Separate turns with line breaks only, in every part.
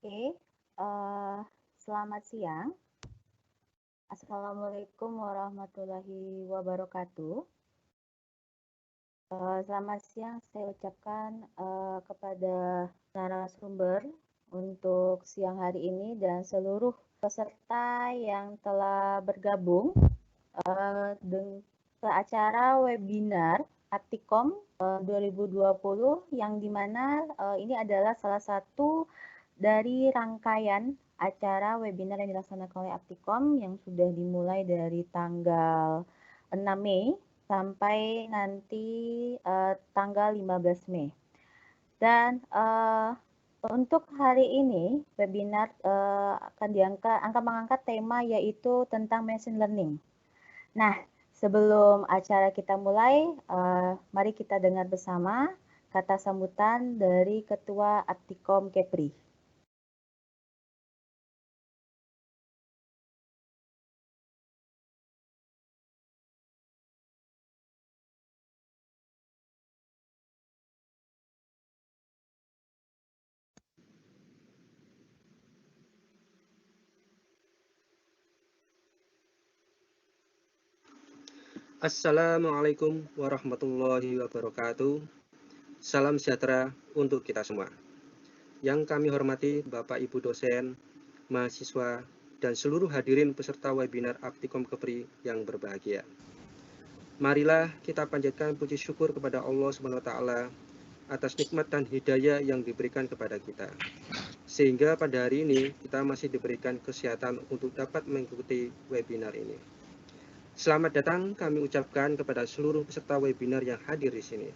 Oke, selamat siang. Assalamualaikum warahmatullahi wabarakatuh. Selamat siang saya ucapkan kepada narasumber untuk siang hari ini dan seluruh peserta yang telah bergabung ke acara webinar Aptikom 2020 yang dimana ini adalah salah satu dari rangkaian acara webinar yang dilaksanakan oleh Aptikom yang sudah dimulai dari tanggal 6 Mei sampai nanti tanggal 15 Mei. Dan untuk hari ini webinar akan mengangkat tema yaitu tentang machine learning. Nah, sebelum acara kita mulai, mari kita dengar bersama kata sambutan dari Ketua Aptikom Kepri.
Assalamualaikum warahmatullahi wabarakatuh. Salam sejahtera untuk kita semua. Yang kami hormati Bapak Ibu dosen, mahasiswa, dan seluruh hadirin peserta webinar Aptikom Kepri yang berbahagia. Marilah kita panjatkan puji syukur kepada Allah SWT atas nikmat dan hidayah yang diberikan kepada kita. Sehingga pada hari ini kita masih diberikan kesehatan untuk dapat mengikuti webinar ini. Selamat datang kami ucapkan kepada seluruh peserta webinar yang hadir di sini.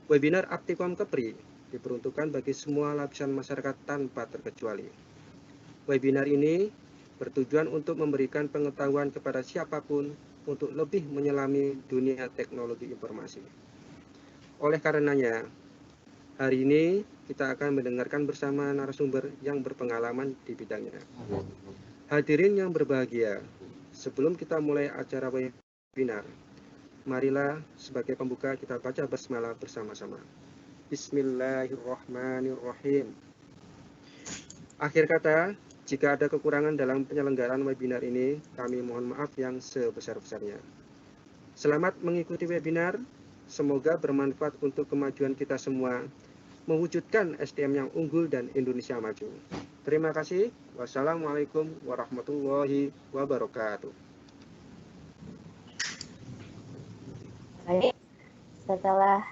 Webinar Aptikom Kepri diperuntukkan bagi semua lapisan masyarakat tanpa terkecuali. Webinar ini bertujuan untuk memberikan pengetahuan kepada siapapun untuk lebih menyelami dunia teknologi informasi. Oleh karenanya, hari ini kita akan mendengarkan bersama narasumber yang berpengalaman di bidangnya. Hadirin yang berbahagia, sebelum kita mulai acara webinar, marilah sebagai pembuka kita baca basmalah bersama-sama. Bismillahirrahmanirrahim. Akhir kata, jika ada kekurangan dalam penyelenggaraan webinar ini, kami mohon maaf yang sebesar-besarnya. Selamat mengikuti webinar, semoga bermanfaat untuk kemajuan kita semua, mewujudkan SDM yang unggul dan Indonesia maju. Terima kasih. Wassalamualaikum warahmatullahi wabarakatuh.
Baik, setelah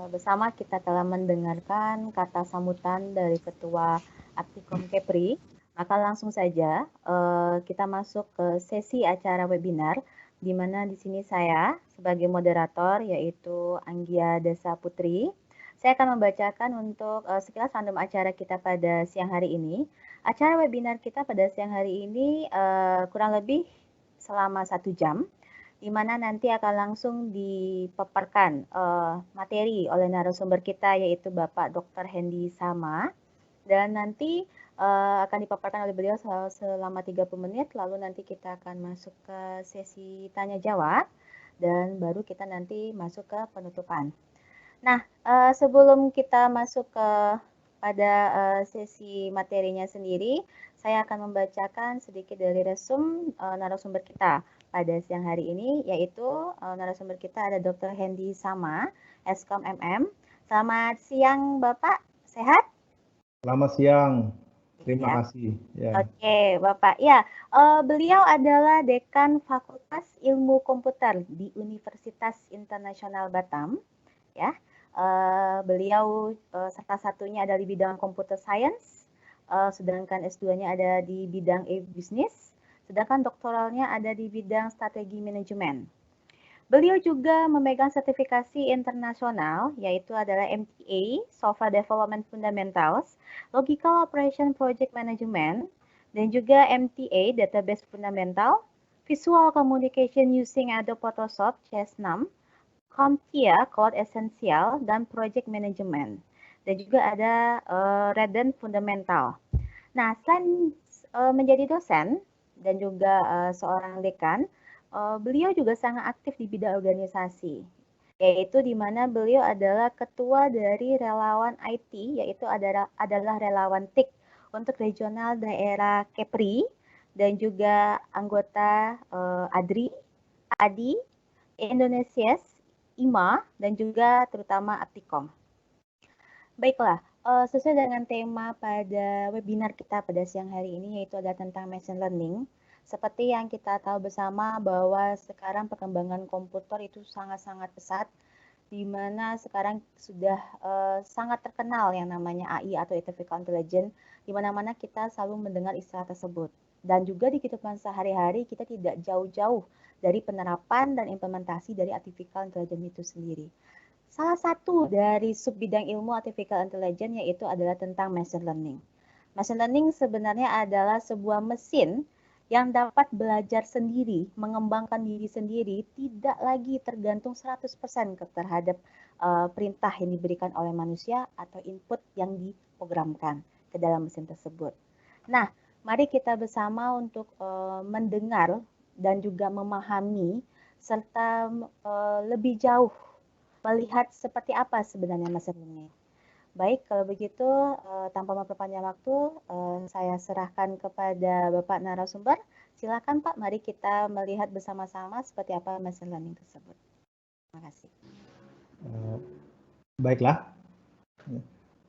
bersama kita telah mendengarkan kata sambutan dari Ketua Aptikom Kepri, maka langsung saja kita masuk ke sesi acara webinar, di mana di sini saya sebagai moderator yaitu Anggia Desa Putri. Saya akan membacakan untuk sekilas random acara kita pada siang hari ini. Acara webinar kita pada siang hari ini kurang lebih selama 1 jam, di mana nanti akan langsung dipaparkan materi oleh narasumber kita yaitu Bapak Dr. Hendy Sama, dan nanti akan dipaparkan oleh beliau selama 30 menit, lalu nanti kita akan masuk ke sesi tanya jawab dan baru kita nanti masuk ke penutupan. Nah, sebelum kita masuk pada sesi materinya sendiri, saya akan membacakan sedikit dari resum narasumber kita pada siang hari ini, yaitu narasumber kita ada Dr. Hendy Sama, Eskom MM. Selamat siang Bapak, sehat?
Selamat siang, terima kasih.
Ya. Oke, Bapak. Ya, beliau adalah Dekan Fakultas Ilmu Komputer di Universitas Internasional Batam. Ya, beliau serta satunya ada di bidang computer science, sedangkan S2-nya ada di bidang e-business, sedangkan doktoralnya ada di bidang strategi manajemen. Beliau juga memegang sertifikasi internasional, yaitu adalah MTA, Software Development Fundamentals, Logical Operation Project Management, dan juga MTA, Database Fundamental, Visual Communication Using Adobe Photoshop CS6, CompTIA, Cloud Essential, dan Project Management. Dan juga ada Redden Fundamental. Nah, selain menjadi dosen dan juga seorang dekan, beliau juga sangat aktif di bidang organisasi, yaitu di mana beliau adalah ketua dari relawan IT, yaitu adalah relawan TIK untuk regional daerah Kepri dan juga anggota ADRI, ADI, Indonesias, IMA, dan juga terutama Aptikom. Baiklah, sesuai dengan tema pada webinar kita pada siang hari ini yaitu adalah tentang machine learning. Seperti yang kita tahu bersama bahwa sekarang perkembangan komputer itu sangat-sangat pesat, di mana sekarang sudah sangat terkenal yang namanya AI atau Artificial Intelligence, di mana-mana kita selalu mendengar istilah tersebut. Dan juga di kehidupan sehari-hari kita tidak jauh-jauh dari penerapan dan implementasi dari Artificial Intelligence itu sendiri. Salah satu dari sub bidang ilmu Artificial Intelligence yaitu adalah tentang machine learning. Machine learning sebenarnya adalah sebuah mesin yang dapat belajar sendiri, mengembangkan diri sendiri, tidak lagi tergantung 100% terhadap perintah yang diberikan oleh manusia atau input yang diprogramkan ke dalam mesin tersebut. Nah, mari kita bersama untuk mendengar dan juga memahami serta lebih jauh melihat seperti apa sebenarnya machine learning. Baik, kalau begitu tanpa memperpanjang waktu, saya serahkan kepada Bapak narasumber. Silakan Pak, mari kita melihat bersama-sama seperti apa machine learning tersebut. Terima kasih.
Baiklah,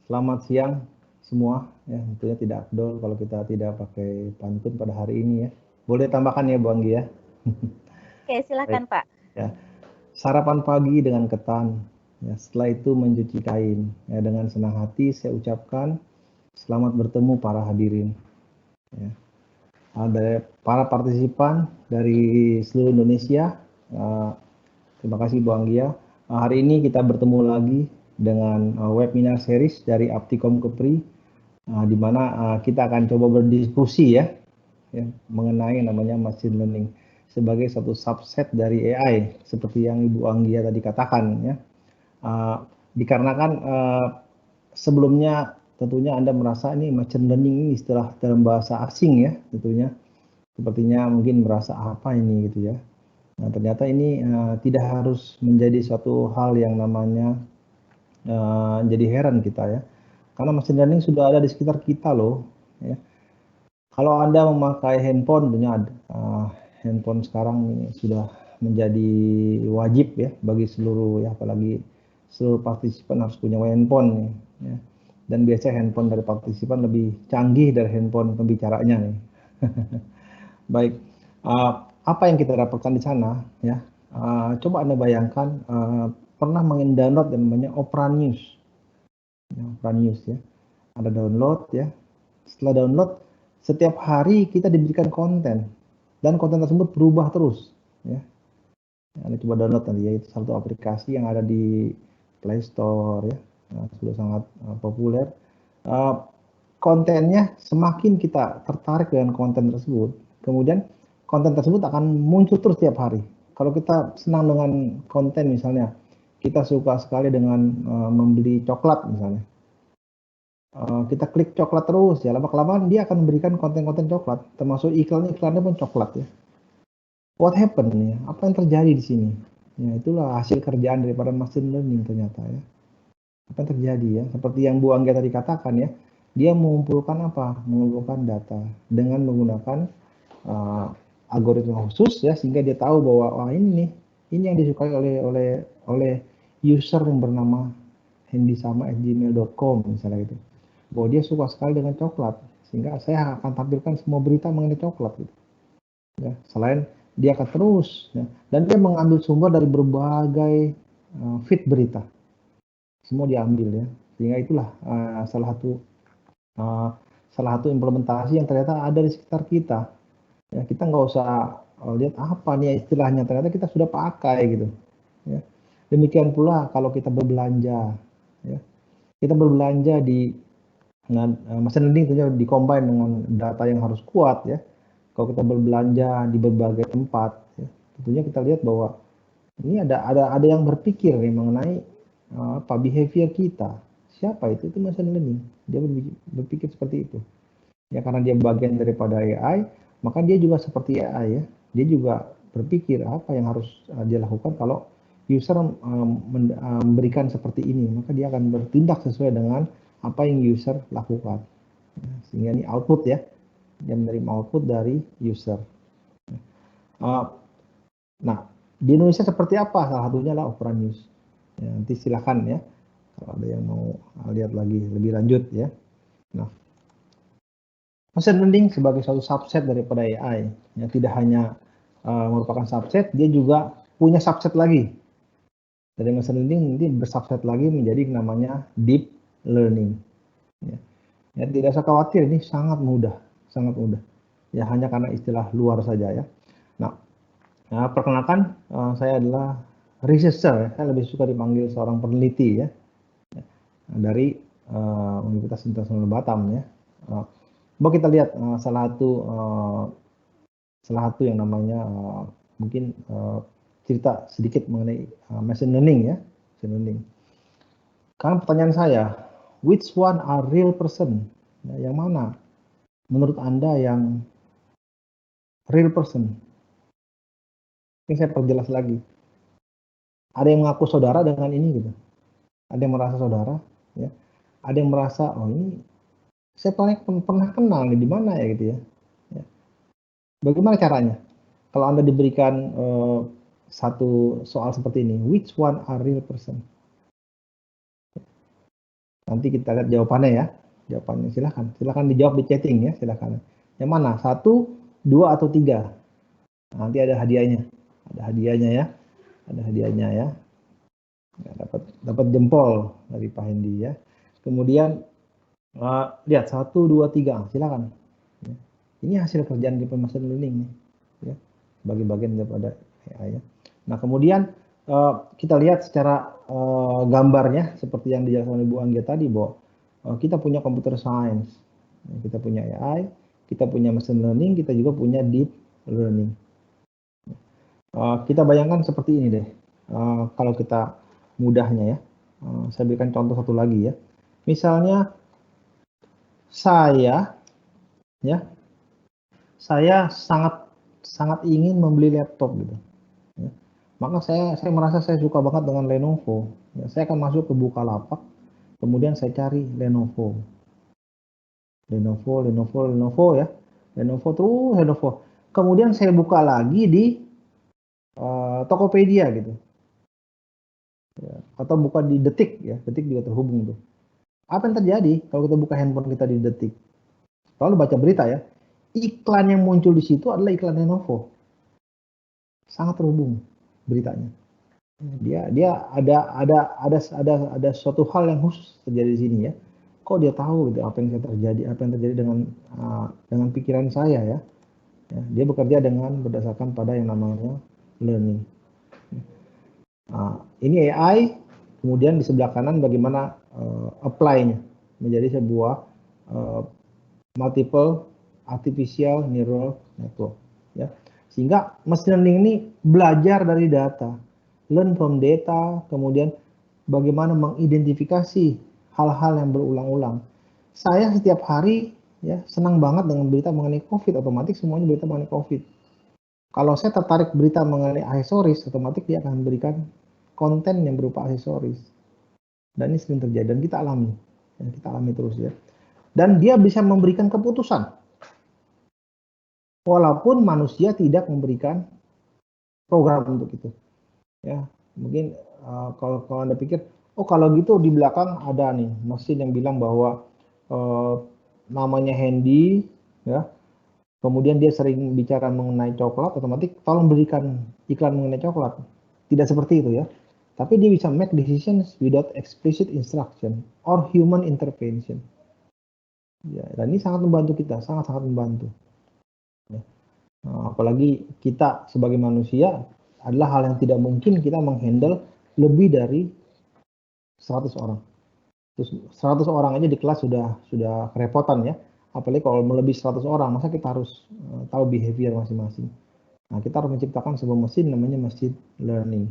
selamat siang semua. Ya, tentunya tidak afdol kalau kita tidak pakai pantun pada hari ini ya. Boleh tambahkan ya Bu Anggi ya.
Oke, silakan Pak.
Ya. Sarapan pagi dengan ketan, ya, setelah itu mencuci kain. Ya, dengan senang hati saya ucapkan selamat bertemu para hadirin. Ya. Ada para partisipan dari seluruh Indonesia. Terima kasih Bu Anggia. Hari ini kita bertemu lagi dengan webinar series dari Aptikom Kepri, di mana kita akan coba berdiskusi ya mengenai namanya machine learning sebagai satu subset dari AI seperti yang Ibu Anggia tadi katakan ya. Dikarenakan sebelumnya tentunya Anda merasa ini machine learning ini istilah dalam bahasa asing ya tentunya. Sepertinya mungkin merasa apa ini gitu ya. Nah, ternyata ini tidak harus menjadi suatu hal yang namanya jadi heran kita ya. Karena machine learning sudah ada di sekitar kita loh ya. Kalau Anda memakai handphone, tentunya handphone sekarang ini sudah menjadi wajib ya bagi seluruh ya, apalagi seluruh partisipan harus punya handphone nih, ya. Dan biasanya handphone dari partisipan lebih canggih dari handphone pembicaranya nih. Baik, apa yang kita dapatkan di sana ya? Coba Anda bayangkan pernah mendownload yang namanya Opera News, ya, Opera News ya. Ada download ya. Setelah download, setiap hari kita diberikan konten dan konten tersebut berubah terus ya. Anda coba download nanti ya, itu satu aplikasi yang ada di Play Store ya. Sudah sangat populer. Kontennya semakin kita tertarik dengan konten tersebut, kemudian konten tersebut akan muncul terus setiap hari. Kalau kita senang dengan konten misalnya, kita suka sekali dengan membeli coklat misalnya. Kita klik coklat terus ya, lama-kelamaan dia akan memberikan konten-konten coklat, termasuk iklannya pun coklat ya. What happened ya? Apa yang terjadi di sini? Ya, itulah hasil kerjaan daripada machine learning ternyata ya. Apa yang terjadi ya? Seperti yang Bu Angga tadi katakan ya, dia mengumpulkan apa? Mengumpulkan data dengan menggunakan algoritma khusus ya, sehingga dia tahu bahwa ini yang disukai oleh user yang bernama hendisama@gmail.com misalnya itu. Bahwa dia suka sekali dengan coklat, sehingga saya akan tampilkan semua berita mengenai coklat gitu. Ya, selain dia akan terus ya, dan dia mengambil sumber dari berbagai feed berita, semua diambil ya, sehingga itulah salah satu implementasi yang ternyata ada di sekitar kita ya. Kita nggak usah lihat apa nih istilahnya, ternyata kita sudah pakai gitu ya. Demikian pula kalau kita berbelanja ya, kita berbelanja di machine learning tentunya dikombin dengan data yang harus kuat ya. Kalau kita berbelanja di berbagai tempat, ya, tentunya kita lihat bahwa ini ada yang berpikir nih mengenai apa behavior kita. Siapa itu? Itu machine learning. Dia berpikir seperti itu. Ya karena dia bagian daripada AI, maka dia juga seperti AI ya. Dia juga berpikir apa yang harus dia lakukan kalau user memberikan seperti ini, maka dia akan bertindak sesuai dengan apa yang user lakukan. Sehingga ini output ya, dia menerima output dari user. Nah, di Indonesia seperti apa? Salah satunya adalah Opera News. Ya, nanti silakan ya, kalau ada yang mau lihat lagi lebih lanjut ya. Nah, machine learning sebagai satu subset daripada AI, yang tidak hanya merupakan subset, dia juga punya subset lagi. Dari machine learning nanti bersubset lagi menjadi namanya deep learning. Ya, tidak usah khawatir, ini sangat mudah, sangat mudah. Ya, hanya karena istilah luar saja ya. Nah, perkenalkan, saya adalah researcher, ya. Saya lebih suka dipanggil seorang peneliti ya, dari Universitas Internasional Batam ya. Coba kita lihat salah satu yang namanya mungkin cerita sedikit mengenai machine learning ya, machine learning. Karena pertanyaan saya, which one are real person? Ya, yang mana menurut Anda yang real person? Ini saya perjelas lagi. Ada yang mengaku saudara dengan ini gitu. Ada yang merasa saudara, ya. Ada yang merasa, oh ini saya pernah kenal nih, di mana ya gitu ya. Bagaimana caranya? Kalau Anda diberikan satu soal seperti ini, which one are real person? Nanti kita lihat jawabannya ya. Jawabannya silahkan dijawab di chatting ya, silahkan. Yang mana? 1, 2, atau 3? Nanti ada hadiahnya. Ada hadiahnya ya. Ada hadiahnya ya. Dapat jempol dari Pak Hendi ya. Kemudian lihat 1, 2, 3, silakan. Ini hasil kerjaan di machine learning ya, sebagai bagian daripada AI ya. Nah kemudian kita lihat secara gambarnya seperti yang dijelaskan oleh Bu Anggia tadi, bahwa kita punya computer science, kita punya AI, kita punya machine learning, kita juga punya deep learning. Kita bayangkan seperti ini deh, kalau kita mudahnya ya, saya berikan contoh satu lagi ya. Misalnya saya sangat ingin membeli laptop gitu. Ya. Maka saya merasa saya suka banget dengan Lenovo. Ya, saya akan masuk ke Bukalapak, kemudian saya cari Lenovo ya, Lenovo. Kemudian saya buka lagi di Tokopedia gitu. Ya, atau buka di Detik ya, Detik juga terhubung tuh. Apa yang terjadi kalau kita buka handphone kita di Detik? Lalu baca berita ya, iklan yang muncul di situ adalah iklan Lenovo. Sangat terhubung beritanya. Dia ada suatu hal yang khusus terjadi di sini ya. Kok dia tahu gitu apa yang terjadi dengan pikiran saya ya. Dia bekerja berdasarkan pada yang namanya learning. Ini AI, kemudian di sebelah kanan bagaimana apply-nya menjadi sebuah multiple artificial neural network ya. Sehingga machine learning ini belajar dari data, learn from data, kemudian bagaimana mengidentifikasi hal-hal yang berulang-ulang. Saya setiap hari ya senang banget dengan berita mengenai COVID, otomatis semuanya berita mengenai COVID. Kalau saya tertarik berita mengenai aksesoris, otomatis dia akan memberikan konten yang berupa aksesoris. Dan ini sering terjadi dan kita alami terus ya. Dan dia bisa memberikan keputusan, walaupun manusia tidak memberikan program untuk itu. Ya, mungkin kalau Anda pikir, oh kalau gitu di belakang ada nih mesin yang bilang bahwa namanya Handy, ya, kemudian dia sering bicara mengenai coklat, otomatis tolong berikan iklan mengenai coklat. Tidak seperti itu ya. Tapi dia bisa make decisions without explicit instruction or human intervention. Ya, dan ini sangat membantu kita, sangat-sangat membantu. Ya. Apalagi kita sebagai manusia adalah hal yang tidak mungkin kita menghandle lebih dari 100 orang. Terus 100 orang aja di kelas sudah kerepotan ya. Apalagi kalau melebihi 100 orang, masa kita harus tahu behavior masing-masing. Nah, kita harus menciptakan sebuah mesin namanya machine learning.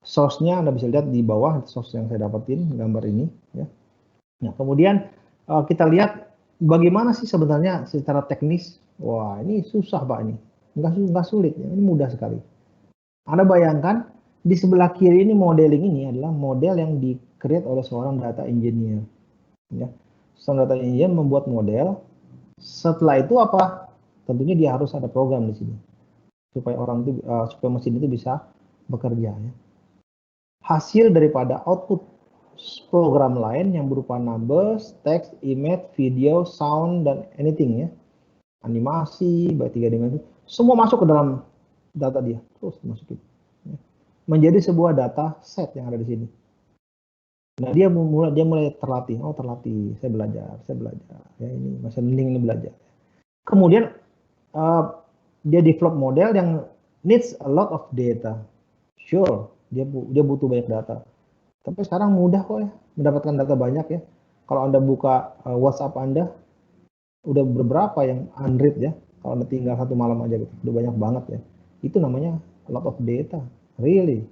Source-nya Anda bisa lihat di bawah, source yang saya dapatin gambar ini ya. Nah, kemudian kita lihat bagaimana sih sebenarnya secara teknis. Wah, ini susah Pak ini. Enggak sulit ya. Ini mudah sekali. Anda bayangkan di sebelah kiri ini modeling ini adalah model yang di-create oleh seorang data engineer. Ya. Sistem data engineer membuat model. Setelah itu apa? Tentunya dia harus ada program di sini supaya supaya mesin itu bisa bekerja. Ya. Hasil daripada output program lain yang berupa numbers, text, image, video, sound, dan anything ya, animasi, baik 3 dimensi, semua masuk ke dalam data dia, terus masukin. Ya. Menjadi sebuah data set yang ada di sini. Nah dia mulai terlatih, saya belajar, ya ini machine learning ini belajar. Kemudian dia develop model yang needs a lot of data. Sure, dia butuh banyak data. Tapi sekarang mudah kok ya mendapatkan data banyak ya. Kalau Anda buka WhatsApp Anda, udah beberapa yang unread ya. Kalau Anda tinggal satu malam aja gitu, udah banyak banget ya. Itu namanya a lot of data, really.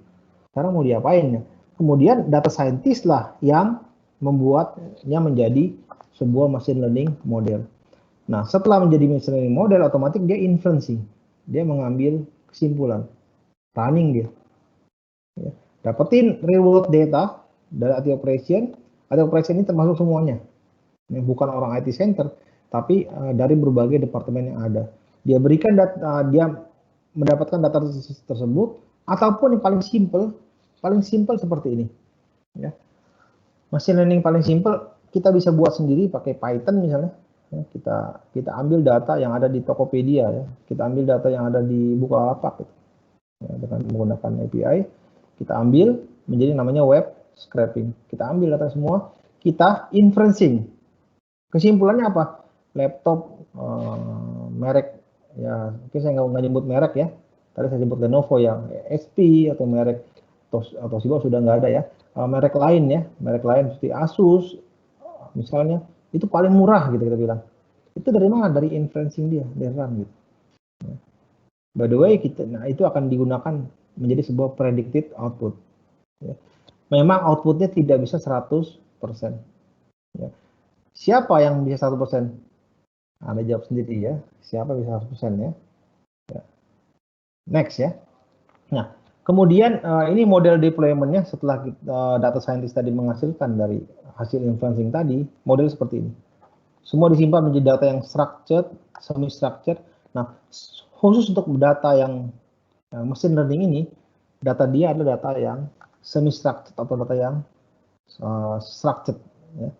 Sekarang mau diapain ya? Kemudian data scientist lah yang membuatnya menjadi sebuah machine learning model. Nah, setelah menjadi machine learning model, otomatis dia inferencing. Dia mengambil kesimpulan, running dia. Ya. Dapetin real world data dari IT operation. IT operation ini termasuk semuanya. Bukan orang IT center, tapi dari berbagai departemen yang ada. Dia berikan data, dia mendapatkan data tersebut, ataupun yang paling simple seperti ini. Ya. Machine learning paling simple kita bisa buat sendiri pakai Python misalnya. Ya, kita ambil data yang ada di Tokopedia ya, kita ambil data yang ada di Bukalapak gitu. Ya, dengan menggunakan API kita ambil menjadi namanya web scraping. Kita ambil data semua, kita inferencing. Kesimpulannya apa? Laptop merek ya, mungkin saya nggak nyebut merek ya. Tadi saya sebut Lenovo yang HP atau merek atau sudah nggak ada ya. Merek lain ya, merek lain seperti Asus misalnya, itu paling murah gitu kita bilang. Itu dari mana? Dari inferencing dia, dari run gitu. By the way, nah itu akan digunakan menjadi sebuah predicted output. Ya. Memang outputnya tidak bisa 100%. Ya. Siapa yang bisa 100%? Anda jawab sendiri ya. Siapa bisa 100% ya? Ya. Next ya. Nah, kemudian ini model deployment-nya setelah data scientist tadi menghasilkan dari hasil inferencing tadi, model seperti ini. Semua disimpan menjadi data yang structured, semi-structured. Nah, khusus untuk data yang machine learning ini, data dia adalah data yang semi-structured atau data yang structured. Ya.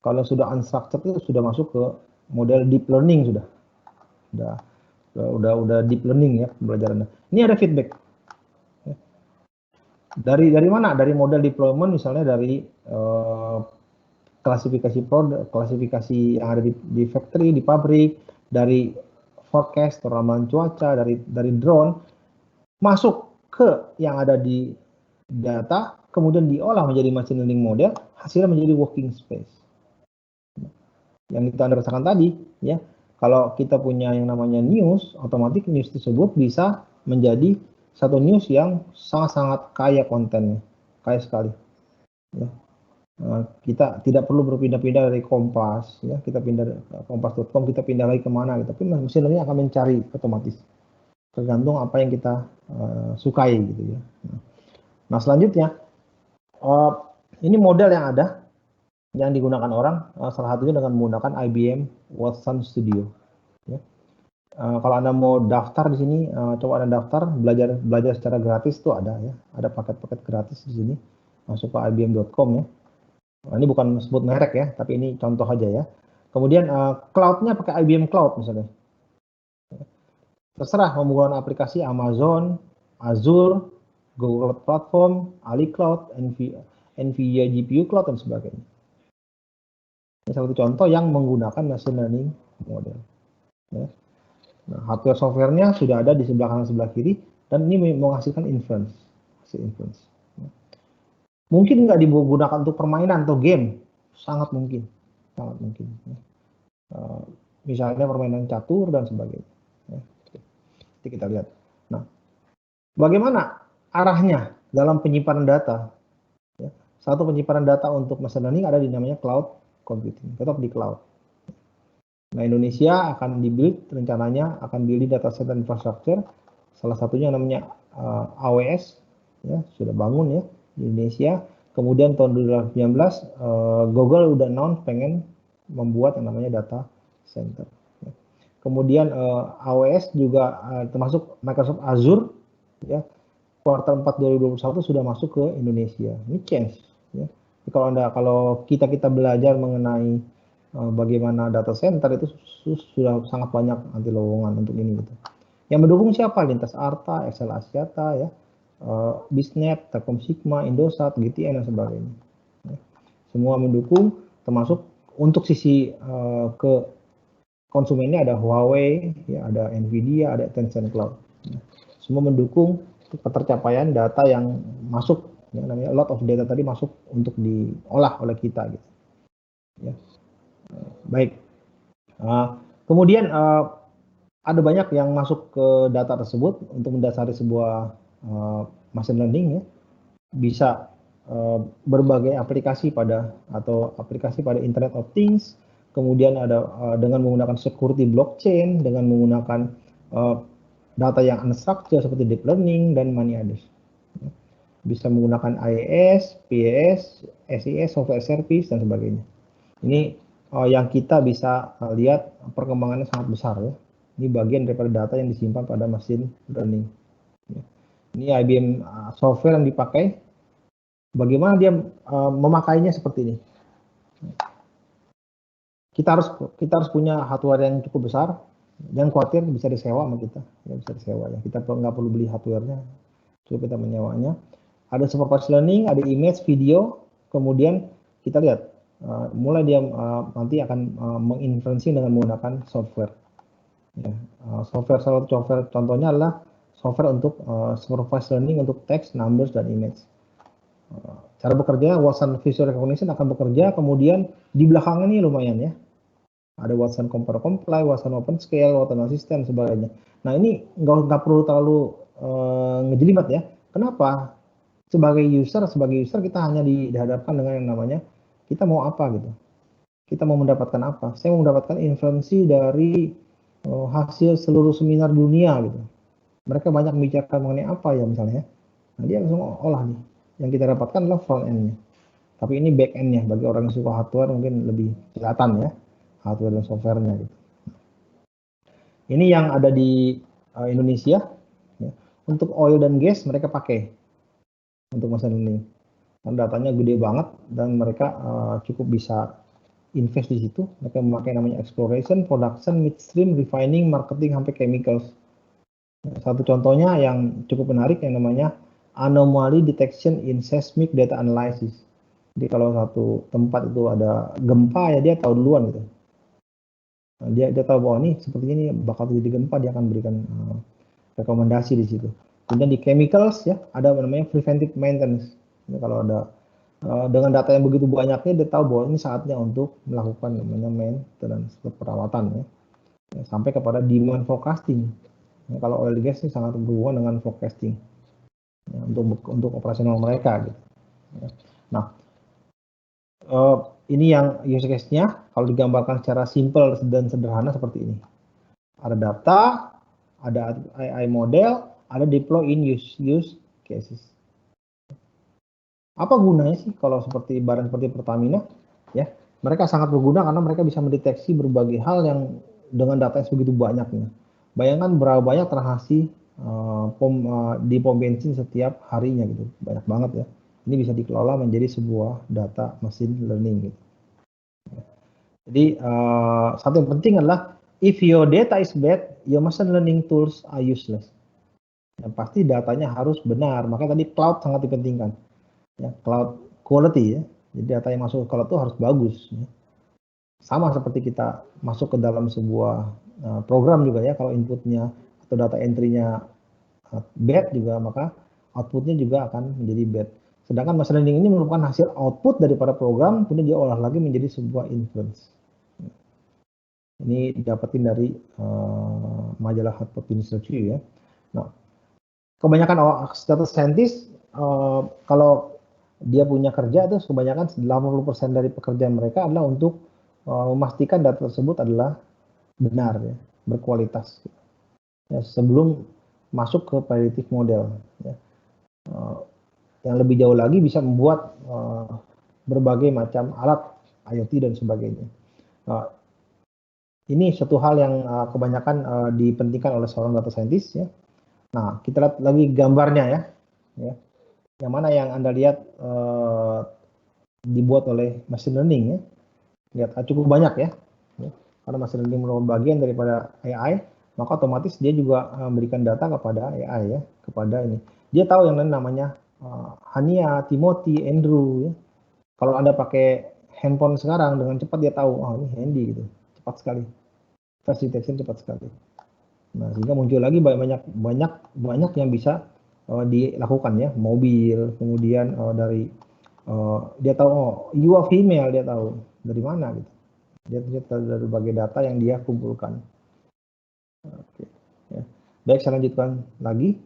Kalau sudah unstructured itu sudah masuk ke model deep learning udah deep learning ya pembelajarannya. Ini ada feedback. Ya. Dari mana? Dari model deployment misalnya dari klasifikasi produk, klasifikasi yang ada di factory, di pabrik, dari forecast, ramalan cuaca, dari drone, masuk ke yang ada di data, kemudian diolah menjadi machine learning model, hasilnya menjadi working space. Yang kita Anda rasakan tadi, ya, kalau kita punya yang namanya news, otomatis news tersebut bisa menjadi satu news yang sangat-sangat kaya kontennya, kaya sekali. Ya. Kita tidak perlu berpindah-pindah dari Kompas, ya, kita pindah kompas.com, kita pindah lagi kemana, gitu. Tapi mesin learning akan mencari otomatis, tergantung apa yang kita sukai, gitu ya. Nah selanjutnya, ini model yang ada, yang digunakan orang, salah satunya dengan menggunakan IBM Watson Studio. Ya. Kalau Anda mau daftar di sini, coba Anda daftar, belajar secara gratis tuh ada ya, ada paket-paket gratis di sini, masuk ke ibm.com ya. Nah, ini bukan sebut merek ya, tapi ini contoh aja ya. Kemudian cloud-nya pakai IBM Cloud misalnya. Terserah mau menggunakan aplikasi Amazon, Azure, Google Cloud Platform, Ali Cloud, NVIDIA GPU Cloud, dan sebagainya. Ini salah satu contoh yang menggunakan machine learning model. Ya. Nah, hardware software-nya sudah ada di sebelah kanan sebelah kiri, dan ini menghasilkan inference. Hasil inference. Mungkin nggak digunakan untuk permainan atau game, sangat mungkin. Misalnya permainan catur dan sebagainya. Nanti kita lihat. Nah, bagaimana arahnya dalam penyimpanan data? Ya, satu penyimpanan data untuk machine learning ada di namanya cloud computing, tetap di cloud. Nah, Indonesia akan dibuild, rencananya akan build data center infrastructure, salah satunya namanya AWS, ya, sudah bangun ya di Indonesia. Kemudian tahun 2019 Google udah announce pengen membuat yang namanya data center. Kemudian AWS juga termasuk Microsoft Azure ya, kuartal 4 2021 sudah masuk ke Indonesia. Ini change ya. Kalau kita belajar mengenai bagaimana data center itu sudah sangat banyak nanti lowongan untuk ini gitu. Yang mendukung siapa? Lintas Arta, Excel Axiata ya, Bisnet, Telkom Sigma, Indosat, GTN dan sebagainya. Ya. Semua mendukung, termasuk untuk sisi ke konsumennya ada Huawei, ya, ada Nvidia, ada Tencent Cloud. Ya. Semua mendukung ketercapaian data yang masuk, ya, namanya a lot of data tadi masuk untuk diolah oleh kita. Gitu. Ya. Baik. Kemudian ada banyak yang masuk ke data tersebut untuk mendasari sebuah machine learning ya. Bisa berbagai aplikasi pada Internet of Things, kemudian ada dengan menggunakan security blockchain, dengan menggunakan data yang unstructured seperti deep learning dan many others. Bisa menggunakan IaaS, PaaS, SaaS, software service dan sebagainya. Ini yang kita bisa lihat perkembangannya sangat besar ya. Ini bagian daripada data yang disimpan pada machine learning. Ini IBM software yang dipakai. Bagaimana dia memakainya seperti ini? Kita harus punya hardware yang cukup besar. Jangan khawatir, bisa disewa sama kita. Ya, bisa disewa ya. Kita nggak perlu beli hardware-nya, cukup kita menyewanya. Ada supervised learning, ada image, video. Kemudian kita lihat, mulai dia nanti akan menginferensi dengan menggunakan software. Ya, software contohnya adalah software untuk supervised learning untuk text, numbers, dan image. Cara bekerja Watson Visual Recognition akan bekerja, kemudian di belakangnya ini lumayan ya. Ada Watson Compare Comply, Watson Open Scale, Watson Assistant, sebagainya. Nah ini nggak perlu terlalu ngejelimet ya. Kenapa? Sebagai user kita hanya dihadapkan dengan yang namanya kita mau apa gitu. Kita mau mendapatkan apa? Saya mau mendapatkan inferensi dari hasil seluruh seminar dunia gitu. Mereka banyak membicarakan mengenai apa ya misalnya. Nah dia langsung olah nih. Yang kita dapatkan adalah front end-nya. Tapi ini back end-nya. Bagi orang yang suka hardware mungkin lebih kelihatan ya. Hardware dan software-nya gitu. Ini yang ada di Indonesia. Ya. Untuk oil dan gas mereka pakai untuk machine learning. Karena datanya gede banget dan mereka cukup bisa invest di situ. Mereka memakai namanya exploration, production, midstream, refining, marketing, sampai chemicals. Satu contohnya yang cukup menarik yang namanya anomaly detection in seismic data analysis. Jadi kalau satu tempat itu ada gempa ya dia tahu duluan gitu. Nah, dia tahu bahwa ini sepertinya ini bakal terjadi gempa, dia akan berikan rekomendasi di situ. Kemudian di chemicals ya ada namanya preventive maintenance. Jadi kalau ada dengan data yang begitu banyaknya dia tahu bahwa ini saatnya untuk melakukan namanya maintenance atau perawatan ya. Sampai kepada demand forecasting. Nah, kalau oil gas ini sangat berhubungan dengan forecasting ya, untuk operasional mereka gitu. Nah, ini yang use case-nya kalau digambarkan secara simple dan sederhana seperti ini. Ada data, ada AI model, ada deploy in use cases. Apa gunanya sih kalau seperti barang seperti Pertamina? Ya, mereka sangat berguna karena mereka bisa mendeteksi berbagai hal yang dengan data yang sebegitu banyaknya. Bayangkan berapa banyak transaksi di pom bensin setiap harinya gitu, banyak banget ya. Ini bisa dikelola menjadi sebuah data machine learning gitu. Jadi satu yang penting adalah if your data is bad, your machine learning tools are useless. Yang pasti datanya harus benar, makanya tadi cloud sangat dipentingkan. Ya, cloud quality ya. Jadi data yang masuk ke cloud itu harus bagus. Ya. Sama seperti kita masuk ke dalam sebuah program juga ya, kalau inputnya atau data entry-nya bad juga, maka outputnya juga akan menjadi bad. Sedangkan machine learning ini merupakan hasil output daripada program, kemudian dia olah lagi menjadi sebuah inference. Ini didapatin dari majalah Harvard Business Review ya. Nah, kebanyakan data scientist kalau dia punya kerja itu kebanyakan 80% dari pekerjaan mereka adalah untuk memastikan data tersebut adalah benar ya, berkualitas. Ya, sebelum masuk ke predictive model. Ya. yang lebih jauh lagi bisa membuat berbagai macam alat IoT dan sebagainya. Ini satu hal yang kebanyakan dipentingkan oleh seorang data scientist ya. Nah, kita lihat lagi gambarnya ya. Yang mana yang Anda lihat dibuat oleh machine learning ya. Lihat cukup banyak ya. Karena machine learning merupakan bagian daripada AI, maka otomatis dia juga memberikan data kepada AI ya, kepada ini. Dia tahu yang namanya Hania, Timothy, Andrew ya. Kalau Anda pakai handphone sekarang dengan cepat dia tahu, oh ini Handy gitu. Cepat sekali. Face detection cepat sekali. Nah, sehingga muncul lagi banyak yang bisa dilakukan ya, mobil, kemudian dari dia tahu oh you are female, dia tahu dari mana gitu. Dia tahu dari berbagai data yang dia kumpulkan. Oke. Ya. Baik, saya lanjutkan lagi.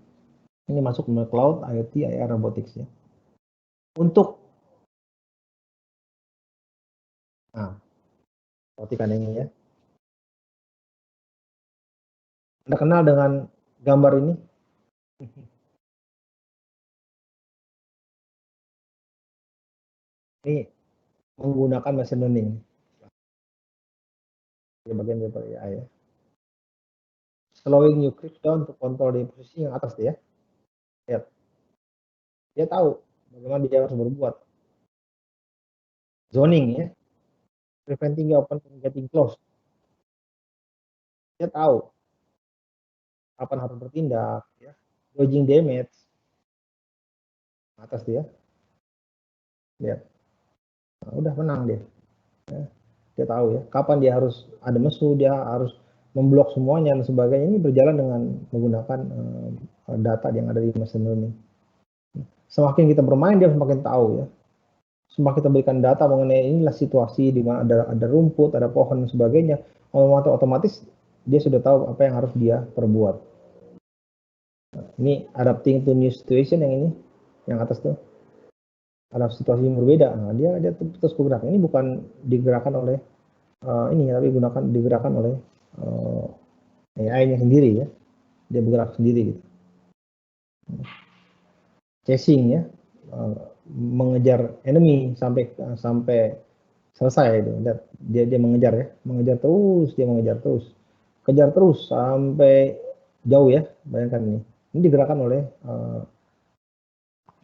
Ini masuk ke cloud, IoT, AR, robotics ya. Untuk perhatikan ini ya. Anda kenal dengan gambar ini? Ini menggunakan machine learning. Ini bagian dari AI ya. Slowing you click down to control di posisi yang atas ya. Lihat. Dia tahu bagaimana dia harus berbuat. Zoning ya. Preventing you open from getting close. Dia tahu kapan harus bertindak ya. Dodging damage. Atas dia. Lihat. Nah, udah menang dia. Ya. Dia tahu ya, kapan dia harus ada musuh, dia harus memblok semuanya dan sebagainya. Ini berjalan dengan menggunakan data yang ada di machine learning. Semakin kita bermain, dia semakin tahu ya. Semakin kita berikan data mengenai inilah situasi di mana ada rumput, ada pohon dan sebagainya, otomatis dia sudah tahu apa yang harus dia perbuat. Nah, ini adapting to new situation yang ini, yang atas tuh. Ada situasi yang berbeda, nah, dia terus bergerak. Ini bukan digerakkan oleh ini, tapi digerakkan oleh AI-nya sendiri ya, dia bergerak sendiri gitu. Chasing ya, mengejar enemy sampai selesai itu. Dia mengejar ya, mengejar terus, kejar terus sampai jauh ya. Bayangkan ini digerakkan oleh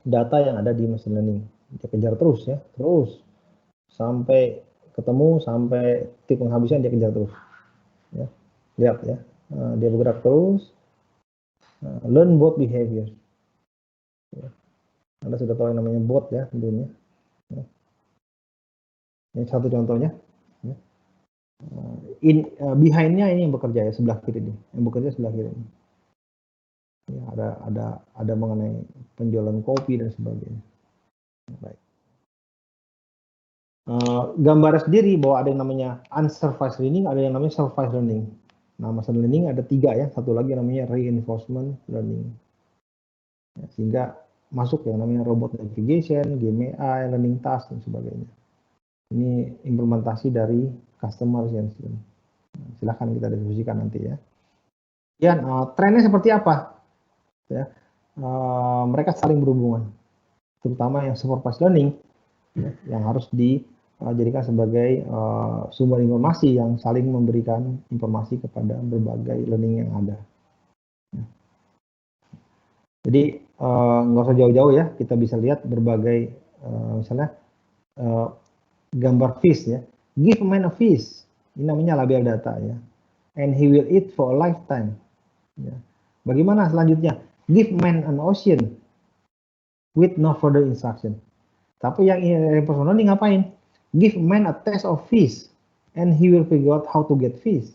data yang ada di machine learning. Dia kejar terus ya, terus sampai ketemu, sampai titik penghabisan dia kejar terus. Ya. Lihat ya, dia bergerak terus. Learn bot behavior. Ya. Anda sudah tahu yang namanya bot ya tentunya. Ya. Ini satu contohnya. Ya. Behind-nya ini yang bekerja ya, sebelah kiri ini. Yang bekerja sebelah kiri ini. Ya, ada mengenai penjualan kopi dan sebagainya. Baik. Gambar sendiri bahwa ada yang namanya unsupervised learning, ada yang namanya supervised learning. Nah, machine learning ada 3 ya, satu lagi namanya reinforcement learning. Ya, sehingga masuk yang namanya robot navigation, game AI, learning task dan sebagainya. Ini implementasi dari customer science. Silahkan kita diskusikan nanti ya. Kemudian trennya seperti apa? Ya, mereka saling berhubungan, terutama yang supervised learning ya, yang harus dijadikan sebagai sumber informasi yang saling memberikan informasi kepada berbagai learning yang ada. Ya. Jadi nggak usah jauh-jauh ya, kita bisa lihat berbagai misalnya gambar fish ya, give a man a fish, ini namanya label data ya, and he will eat for a lifetime. Ya. Bagaimana selanjutnya? Give man an ocean with no further instruction. Tapi yang reinforcement learning ngapain? Give man a taste of fish and he will figure out how to get fish.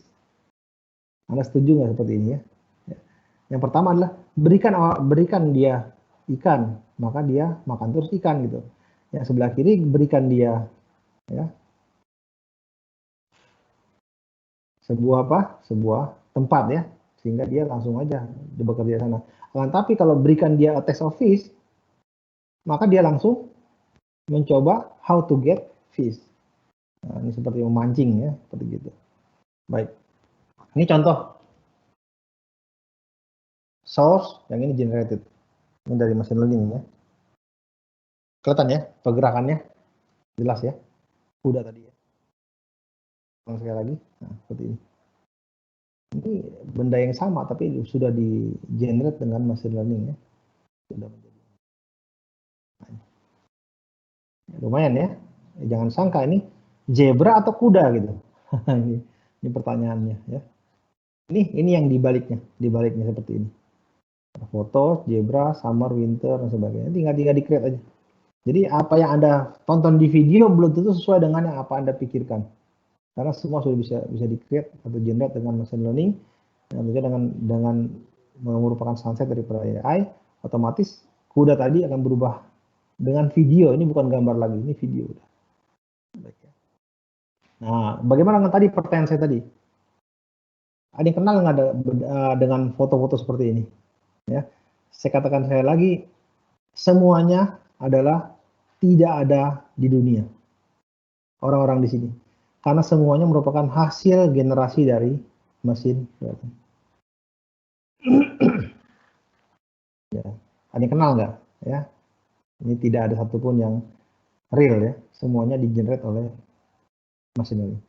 Anda setuju nggak seperti ini ya? Yang pertama adalah berikan dia ikan, maka dia makan terus ikan gitu. Yang sebelah kiri berikan dia ya sebuah tempat ya, sehingga dia langsung aja bekerja sana. Tapi kalau berikan dia a taste of fish, maka dia langsung mencoba how to get fish. Nah, ini seperti memancing ya, seperti gitu. Baik, ini contoh source, yang ini generated, ini dari machine learning ya. Kelihatan ya pergerakannya, jelas ya. Kuda tadi ya. Sekali lagi, nah, seperti ini. Ini benda yang sama tapi sudah di generate dengan machine learning ya. Sudah menjadi. Nah, lumayan ya. Jangan sangka ini zebra atau kuda gitu. ini pertanyaannya ya. Ini yang dibaliknya seperti ini. Foto, zebra, summer, winter dan sebagainya. Tinggal di-create aja. Jadi apa yang Anda tonton di video belum tentu sesuai dengan yang apa Anda pikirkan. Karena semua sudah bisa di-create atau generate dengan machine learning. Dan dengan merupakan sunset daripada AI, otomatis kuda tadi akan berubah dengan video. Ini bukan gambar lagi, ini video. Nah, bagaimana dengan tadi pertanyaan saya tadi? Ada yang kenal nggak dengan foto-foto seperti ini? Ya, saya katakan sekali lagi, semuanya adalah tidak ada di dunia orang-orang di sini, karena semuanya merupakan hasil generasi dari mesin learning. Ya, ada yang kenal nggak? Ya, ini tidak ada satupun yang real ya, semuanya di-generate oleh mesin learning.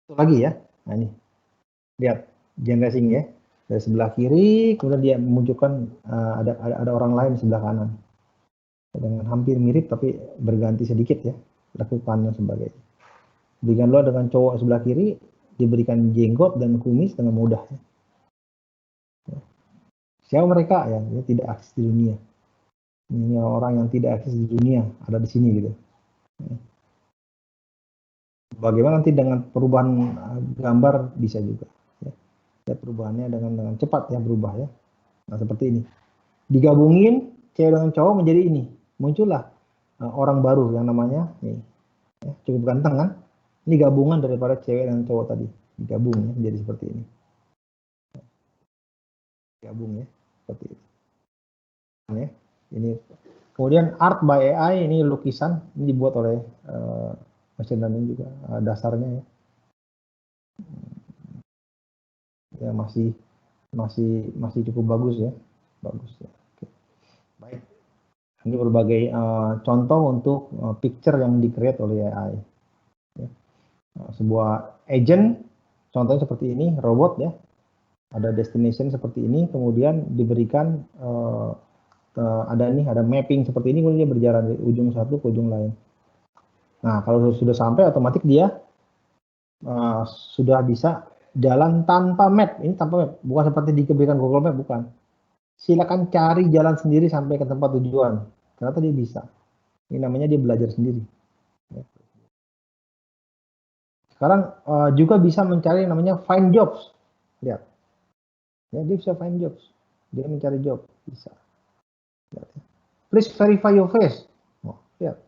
Itu lagi ya, nah ini lihat generating ya. Dari sebelah kiri, kemudian dia memunculkan ada orang lain di sebelah kanan. Dengan hampir mirip, tapi berganti sedikit ya, lakukan dan sebagainya. Demikian pula dengan cowok sebelah kiri, diberikan jenggot dan kumis dengan mudah. Ya. Siapa mereka? Ya, dia tidak aktif di dunia. Ini orang yang tidak aktif di dunia, ada di sini gitu. Ya. Bagaimana nanti dengan perubahan gambar bisa juga. Ya, perubahannya dengan cepat ya berubah ya. Nah seperti ini. Digabungin cewek dengan cowok menjadi ini. Muncullah orang baru yang namanya nih. Ya, cukup ganteng kan? Ini gabungan daripada cewek dan cowok tadi. Digabung ya menjadi seperti ini. Gabung ya seperti itu. Ya, ini kemudian art by AI ini lukisan ini dibuat oleh machine learning juga dasarnya ya. Ya masih cukup bagus ya, bagus ya. Oke. Baik, ini berbagai contoh untuk picture yang di-create oleh AI. Ya. Sebuah agent, contohnya seperti ini, robot ya, ada destination seperti ini, kemudian diberikan ada mapping seperti ini, kemudian dia berjalan dari ujung satu ke ujung lain. Nah, kalau sudah sampai, otomatis dia sudah bisa jalan tanpa map. Ini tanpa map, bukan seperti diberikan Google Map, bukan. Silakan cari jalan sendiri sampai ke tempat tujuan. Ternyata dia bisa. Ini namanya dia belajar sendiri. Sekarang juga bisa mencari yang namanya find jobs. Lihat. Ya, dia bisa find jobs. Dia mencari job. Bisa. Lihat. Please verify your face. Oh, lihat.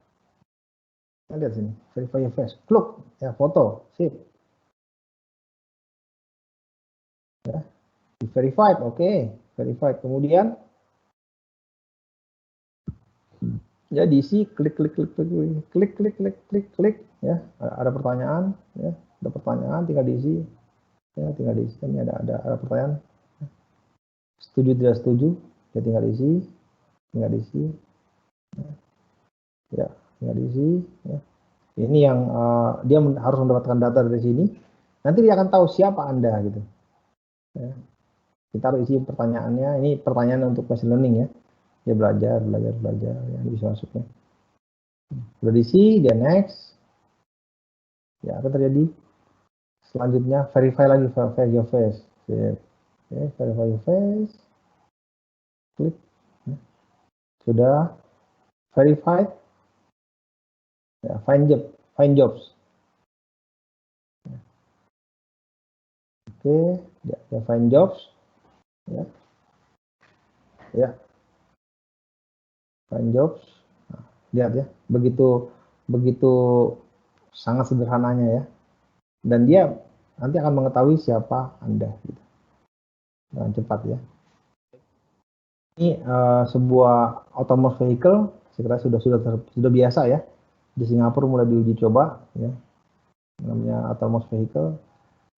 Lihat sini. Verify your face. Klik. Ya, foto. Sip. Ya. Verified. Oke. Verified. Kemudian ya diisi klik ya, ada pertanyaan ya, ada pertanyaan tinggal diisi ya, ini ada pertanyaan setuju tidak setuju ya, tinggal diisi ya, tinggal diisi ya. Ini yang dia harus mendapatkan data dari sini, nanti dia akan tahu siapa Anda gitu ya. Kita harus isi pertanyaannya, ini pertanyaan untuk machine learning ya, dia belajar ya, bisa masuknya. Sudah diisi, dia next. Ya, apa terjadi? Selanjutnya verify lagi, verify your face. Oke, verify your face. Klik. Sudah verified. Ya, find jobs. Oke, ya, find jobs. Ya. Ya. Find jobs. Nah, lihat ya, begitu sangat sederhananya ya. Dan dia nanti akan mengetahui siapa Anda gitu. Dengan cepat ya. Ini sebuah autonomous vehicle, saya kira sudah biasa ya. Di Singapura mulai diuji coba ya. Namanya autonomous vehicle.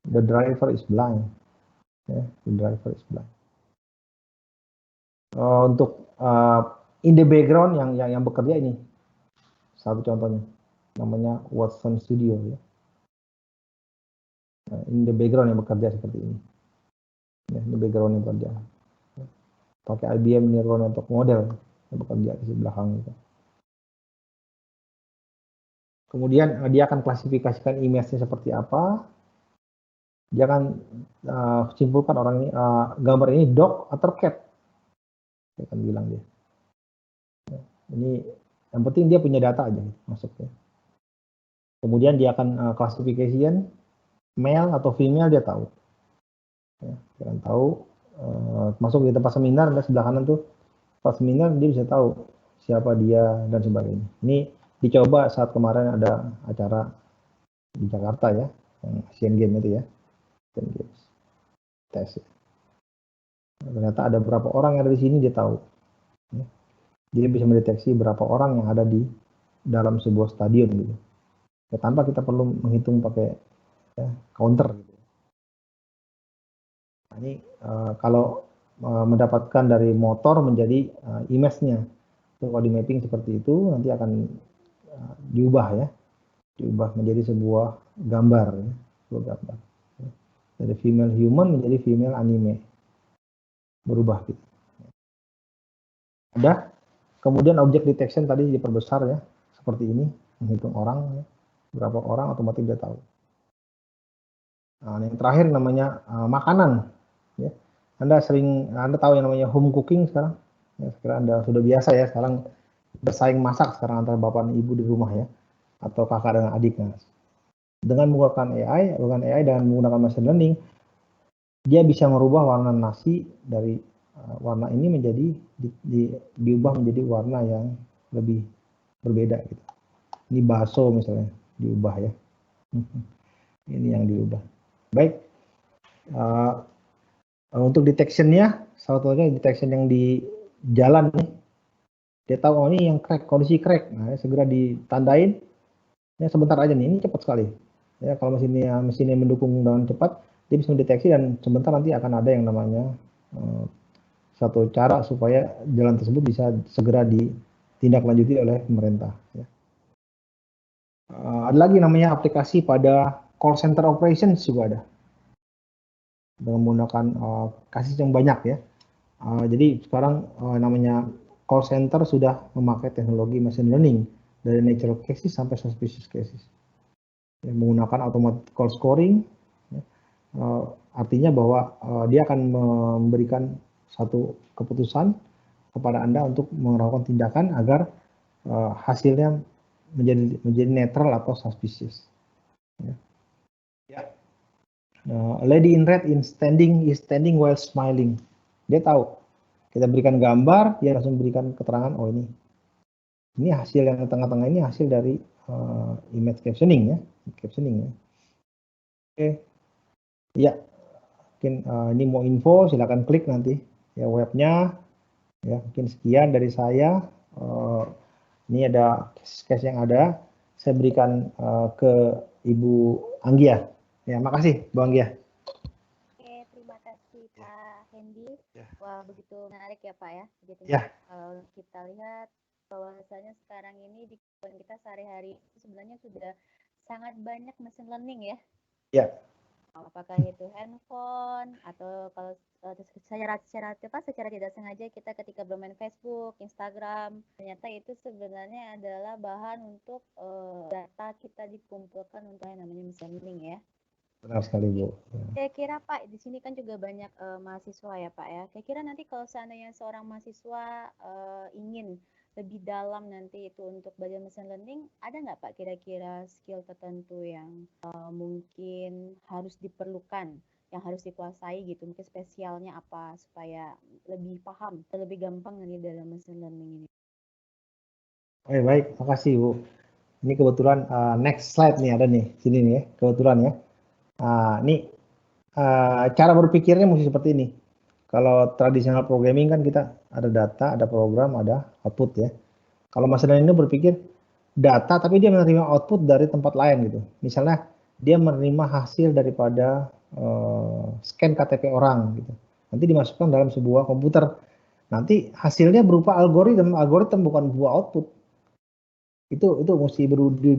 The driver is blind. Ya, the driver is blind. Untuk in the background yang bekerja ini. Satu contohnya namanya Watson Studio ya. Nah, in the background yang bekerja seperti ini. Ya, in the background yang bekerja. Pakai IBM Neural Network model yang bekerja di belakang itu. Kemudian dia akan klasifikasikan image-nya seperti apa. Dia akan simpulkan orang ini gambar ini dog atau cat. Dia akan bilang dia. Ini yang penting dia punya data aja masuknya. Kemudian dia akan klasifikasikan male atau female dia tahu. Ya, dia akan tahu masuk di tempat seminar dan sebelah kanan tuh tempat seminar dia bisa tahu siapa dia dan sebagainya. Ini dicoba saat kemarin ada acara di Jakarta ya, yang Asian Games itu ya, Asian Games tes. Ya. Ternyata ada berapa orang yang ada di sini dia tahu. Ya. Dia bisa mendeteksi berapa orang yang ada di dalam sebuah stadion gitu. Ya, tanpa kita perlu menghitung pakai ya, counter gitu. Nah, ini kalau mendapatkan dari motor menjadi image-nya. Kalau di mapping seperti itu nanti akan diubah ya, diubah menjadi sebuah gambar ya, sebuah gambar. Dari female human menjadi female anime, berubah gitu. Ada, kemudian object detection tadi diperbesar ya, seperti ini, menghitung orang, ya. Berapa orang otomatis dia tahu. Nah, yang terakhir namanya makanan. Ya. Anda tahu yang namanya home cooking sekarang? Ya, sekarang Anda sudah biasa ya sekarang bersaing masak sekarang antara bapak dan ibu di rumah ya, atau kakak dan adiknya. Dengan menggunakan AI dan menggunakan machine learning, dia bisa merubah warna nasi dari warna ini menjadi diubah menjadi warna yang lebih berbeda gitu. Ini bakso misalnya diubah ya. Ini yang diubah. Baik. Untuk detection-nya, salah satunya detection yang di jalan nih. Dia tahu oh ini yang crack, kondisi crack. Nah, segera ditandain. Ya sebentar aja nih, ini cepat sekali. Ya kalau mesinnya mendukung dengan cepat, dia bisa mendeteksi dan sebentar nanti akan ada yang namanya satu cara supaya jalan tersebut bisa segera ditindaklanjuti oleh pemerintah. Ya. Ada lagi namanya aplikasi pada call center operations juga ada. Dengan menggunakan kasus yang banyak ya. Jadi sekarang namanya call center sudah memakai teknologi machine learning dari natural cases sampai suspicious cases. Ya, menggunakan automatic call scoring, ya, artinya bahwa dia akan memberikan satu keputusan kepada Anda untuk melakukan tindakan agar hasilnya menjadi netral atau suspicious. Ya. Ya. Lady in red is standing while smiling. Dia tahu. Kita berikan gambar, dia langsung berikan keterangan, oh ini hasil yang di tengah-tengah ini hasil dari image captioning ya. Captioning ya. Oke. Ya. Mungkin ini mau info, silakan klik nanti ya webnya. Ya, mungkin sekian dari saya. Ini ada case yang ada. Saya berikan ke Ibu Anggia. Ya, makasih Bu Anggia.
Oke, terima kasih Pak Hendy. Ya. Wah, begitu menarik ya Pak ya. Begitu
ya.
Kalau kita lihat bahwasanya sekarang ini di kehidupan kita sehari-hari sebenarnya sudah sangat banyak machine learning ya.
Ya.
Apakah itu handphone atau kalau secara tidak sengaja kita ketika bermain Facebook, Instagram, ternyata itu sebenarnya adalah bahan untuk data kita dikumpulkan untuk yang namanya machine learning ya.
Benar sekali Bu.
Saya kira Pak di sini kan juga banyak mahasiswa ya Pak ya. Kira-kira nanti kalau seandainya seorang mahasiswa ingin lebih dalam nanti itu untuk belajar machine learning, ada nggak Pak kira-kira skill tertentu yang mungkin harus diperlukan, yang harus dikuasai gitu, mungkin spesialnya apa supaya lebih paham, lebih gampang nih dalam machine learning ini?
Baik, makasih Bu. Ini kebetulan next slide nih ada nih, sini nih ya, kebetulan ya. Ini cara berpikirnya mesti seperti ini. Kalau tradisional programming kan kita ada data, ada program, ada output ya. Kalau machine learning ini berpikir data tapi dia menerima output dari tempat lain gitu. Misalnya dia menerima hasil daripada scan KTP orang gitu. Nanti dimasukkan dalam sebuah komputer. nanti hasilnya berupa algoritma bukan buah output. Itu mesti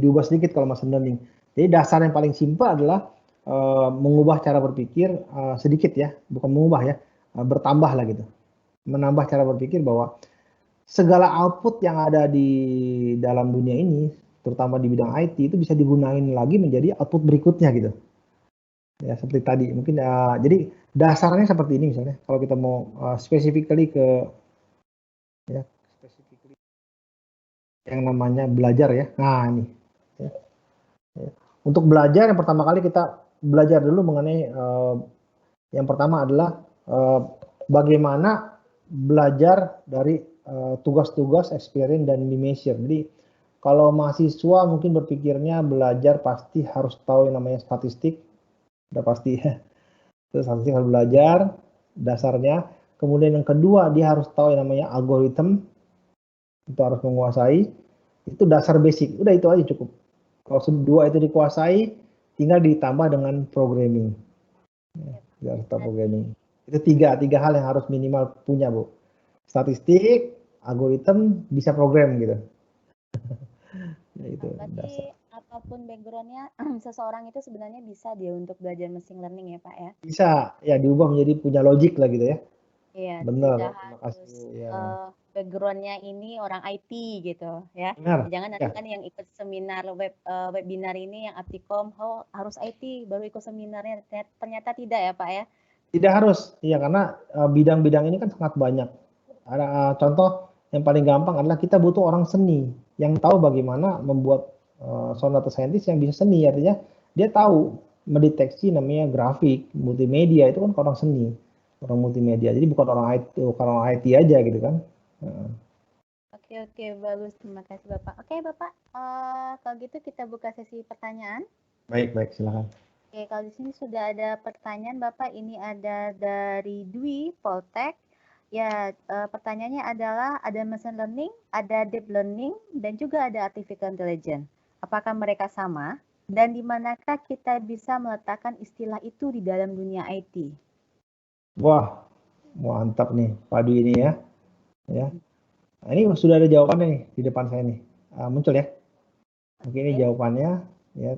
diubah sedikit kalau machine learning. Jadi dasar yang paling simpel adalah mengubah cara berpikir sedikit ya, bukan mengubah ya, bertambah lah gitu. Menambah cara berpikir bahwa segala output yang ada di dalam dunia ini, terutama di bidang IT itu bisa digunakan lagi menjadi output berikutnya gitu. Ya seperti tadi mungkin jadi dasarnya seperti ini misalnya kalau kita mau specifically ke ya specifically yang namanya belajar ya. Nah ini ya. Untuk belajar yang pertama kali kita belajar dulu mengenai yang pertama adalah bagaimana belajar dari tugas-tugas, experience dan di measure. Jadi kalau mahasiswa mungkin berpikirnya belajar pasti harus tahu yang namanya statistik, udah pasti ya. Terus statistik harus belajar dasarnya. Kemudian yang kedua dia harus tahu yang namanya algoritma, itu harus menguasai. Itu dasar basic, udah itu aja cukup. Kalau dua itu dikuasai, tinggal ditambah dengan programming. Ya, harus tahu programming. Itu tiga hal yang harus minimal punya, Bu. Statistik, algoritma, bisa program gitu. Ya, itu
Berarti
dasar.
apapun backgroundnya, seseorang itu sebenarnya bisa dia untuk belajar machine learning ya Pak ya?
Bisa, ya diubah menjadi punya logik lah gitu ya.
Iya,
Benar,
tidak
terima
harus
kasih. Ya.
backgroundnya ini orang IT gitu ya.
Benar.
Jangan nanti
Ya.
kan yang ikut seminar webinar ini yang Aptikom, oh harus IT baru ikut seminarnya. Ternyata tidak ya Pak ya?
Tidak harus, ya karena bidang-bidang ini kan sangat banyak. Ada contoh yang paling gampang adalah kita butuh orang seni yang tahu bagaimana membuat sound data scientist yang bisa seni, artinya dia tahu mendeteksi namanya grafik, multimedia itu kan orang seni, orang multimedia. Jadi bukan orang IT aja gitu kan.
Oke, bagus. Terima kasih Bapak. Oke Bapak, kalau gitu kita buka sesi pertanyaan.
Baik, silakan.
Oke, kalau di sini sudah ada pertanyaan Bapak, ini ada dari Dwi Poltek. Ya, pertanyaannya adalah ada machine learning, ada deep learning, dan juga ada artificial intelligence. Apakah mereka sama? Dan di manakah kita bisa meletakkan istilah itu di dalam dunia IT?
Wah, mantap nih Pak Dwi ini ya. Nah, ini sudah ada jawabannya nih di depan saya nih. Muncul ya. Oke, ini jawabannya ya.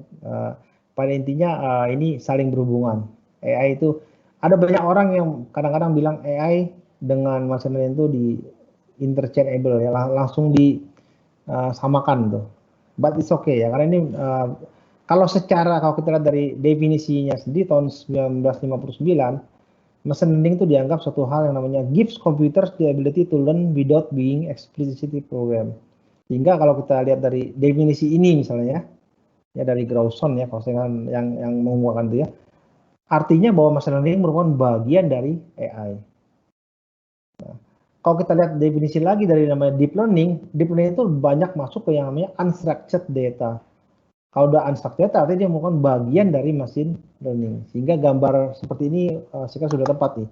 Pada intinya ini saling berhubungan. AI itu ada banyak orang yang kadang-kadang bilang AI dengan machine learning itu di interchangeable ya, langsung disamakan tuh. But it's okay ya, karena ini kalau kita lihat dari definisinya sendiri tahun 1959, machine learning itu dianggap suatu hal yang namanya gives computers the ability to learn without being explicitly programmed. Sehingga kalau kita lihat dari definisi ini misalnya ya dari Grauson ya, kalau saya yang menguatkan itu ya, artinya bahwa machine learning merupakan bagian dari AI. Nah, kalau kita lihat definisi lagi dari namanya deep learning itu banyak masuk ke yang namanya unstructured data. Kalau udah unstructured data, artinya dia merupakan bagian dari machine learning. Sehingga gambar seperti ini sekarang sudah tepat nih.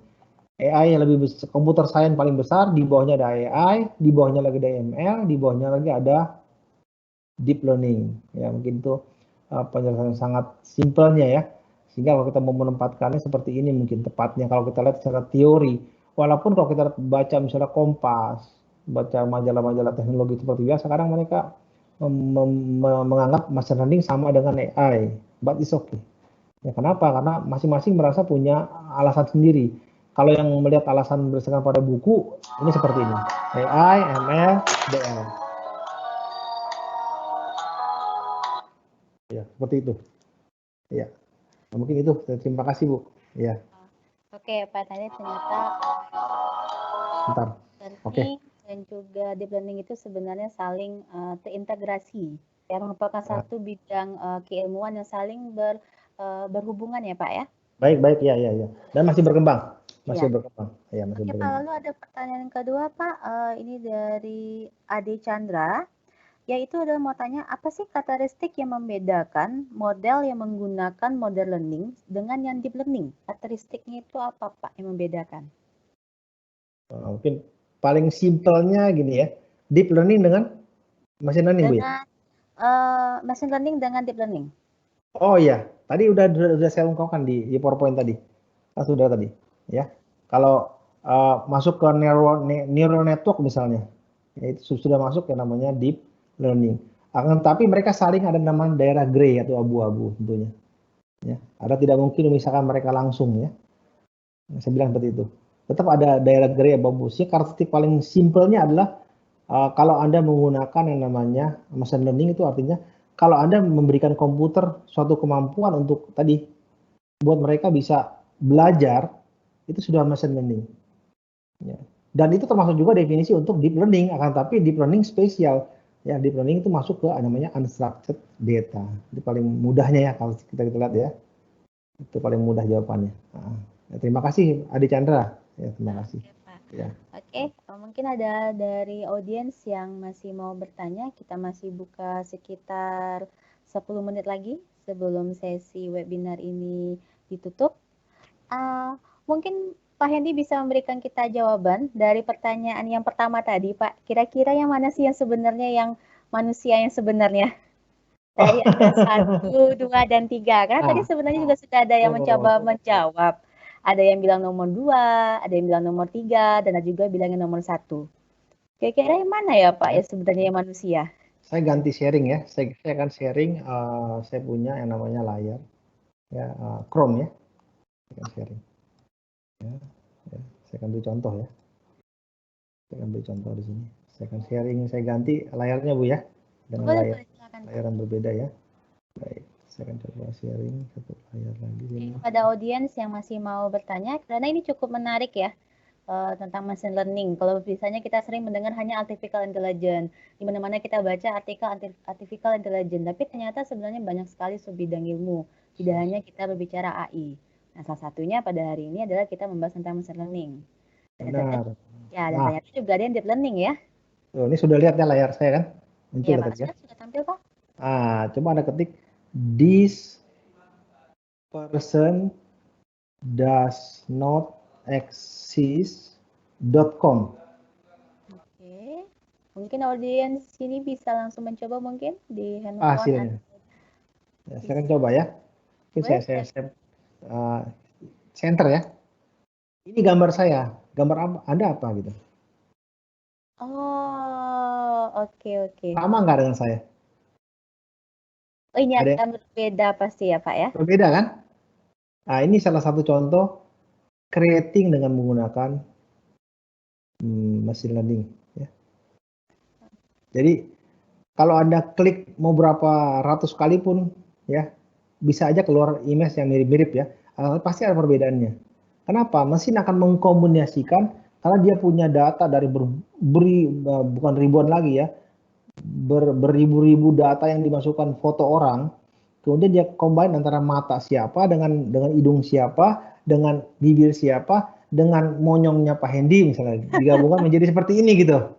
AI yang lebih besar, komputer science paling besar, di bawahnya ada AI, di bawahnya lagi ada ML, di bawahnya lagi ada deep learning. Ya mungkin itu penjelasan sangat simpelnya ya. Sehingga kalau kita mau menempatkannya seperti ini mungkin tepatnya kalau kita lihat secara teori. Walaupun kalau kita baca misalnya Kompas, baca majalah-majalah teknologi seperti biasa, sekarang mereka menganggap machine learning sama dengan AI. But it's okay. Ya, kenapa? Karena masing-masing merasa punya alasan sendiri. Kalau yang melihat alasan berdasarkan pada buku, ini seperti ini. AI, ML, DL. Ya, seperti itu. Ya, mungkin itu. Terima kasih, Bu. Ya.
Oke, Pak, tadi ternyata
Bentar. Oke.
dan juga deep learning itu sebenarnya saling terintegrasi. Ya, merupakan satu bidang keilmuan yang saling berhubungan ya, Pak ya?
Baik, ya. Dan masih berkembang. Masih berkembang. Ya, masih
Oke, Pak, lalu ada pertanyaan kedua, Pak. Ini dari Ade Chandra. Yaitu adalah mau tanya, apa sih karakteristik yang membedakan model yang menggunakan model learning dengan yang deep learning? Karakteristiknya itu apa, Pak, yang membedakan?
Mungkin paling simpelnya gini ya, deep learning dengan machine learning, Bu ya?
Machine learning dengan deep learning.
Oh iya, tadi udah saya ungkapkan di PowerPoint tadi. Sudah tadi, ya. Kalau masuk ke neural network misalnya, ya, itu sudah masuk yang namanya deep learning. Akan tapi mereka saling ada namanya daerah gray atau abu-abu tentunya. Ya, ada tidak mungkin misalkan mereka langsung ya. Saya bilang seperti itu. Tetap ada daerah gray abu-abu. Karakteristik paling simpelnya adalah kalau Anda menggunakan yang namanya machine learning itu artinya kalau Anda memberikan komputer suatu kemampuan untuk tadi buat mereka bisa belajar, itu sudah machine learning. Ya. Dan itu termasuk juga definisi untuk deep learning, akan tapi deep learning spesial. Ya, deep learning itu masuk ke namanya unstructured data. Itu paling mudahnya ya kalau kita lihat ya. Itu paling mudah jawabannya. Ya, terima kasih Adi Chandra. Ya, terima kasih. Ya.
Oke, mungkin ada dari audiens yang masih mau bertanya. Kita masih buka sekitar 10 menit lagi sebelum sesi webinar ini ditutup. Mungkin Pak Hendy bisa memberikan kita jawaban dari pertanyaan yang pertama tadi, Pak. Kira-kira yang mana sih yang sebenarnya yang manusia yang sebenarnya? Dari angka 1, 2, dan 3. Karena tadi sebenarnya juga sudah ada yang mencoba menjawab. Ada yang bilang nomor 2, ada yang bilang nomor 3, dan ada juga bilang yang nomor 1. Kira-kira yang mana ya Pak ya sebenarnya yang manusia?
Saya ganti sharing ya. Saya akan sharing, saya punya yang namanya layar. Ya, Chrome ya. Saya akan sharing. Ya, saya akan beri contoh ya. Saya akan beri contoh di sini. Saya akan sharing, saya ganti layarnya Bu ya. Dengan layar yang berbeda ya. Baik, saya akan coba sharing satu layar lagi.
Pada audiens yang masih mau bertanya, karena ini cukup menarik ya tentang machine learning. Kalau biasanya kita sering mendengar hanya artificial intelligence, di mana-mana kita baca artikel artificial intelligence, tapi ternyata sebenarnya banyak sekali subbidang ilmu. Tidak hanya kita berbicara AI. Nah, salah satunya pada hari ini adalah kita membahas tentang machine learning.
Benar.
Ya, dan ternyata juga ada yang deep learning ya.
Ini sudah lihatnya layar saya kan?
Muncul ya, Pak. Sudah tampil Pak.
Coba Anda ketik this person does not exist.com.
Oke. Mungkin audiens sini bisa langsung mencoba mungkin di handphone.
Hasilnya. Ya, saya akan coba ya. Mungkin saya center ya. Ini gambar saya. Gambar apa? Anda apa gitu?
Oh, oke.
Sama nggak dengan saya?
Oh, ini akan berbeda pasti ya Pak ya?
Berbeda kan? Nah, ini salah satu contoh creating dengan menggunakan machine learning. Ya. Jadi kalau Anda klik mau berapa ratus kali pun ya bisa aja keluar image yang mirip-mirip ya. Pasti ada perbedaannya. Kenapa? Mesin akan mengkombinasikan karena dia punya data dari bukan ribuan lagi ya. Beribu-ribu data yang dimasukkan foto orang. Kemudian dia combine antara mata siapa dengan hidung siapa, dengan bibir siapa, dengan monyongnya Pak Hendy misalnya digabungkan menjadi seperti ini gitu.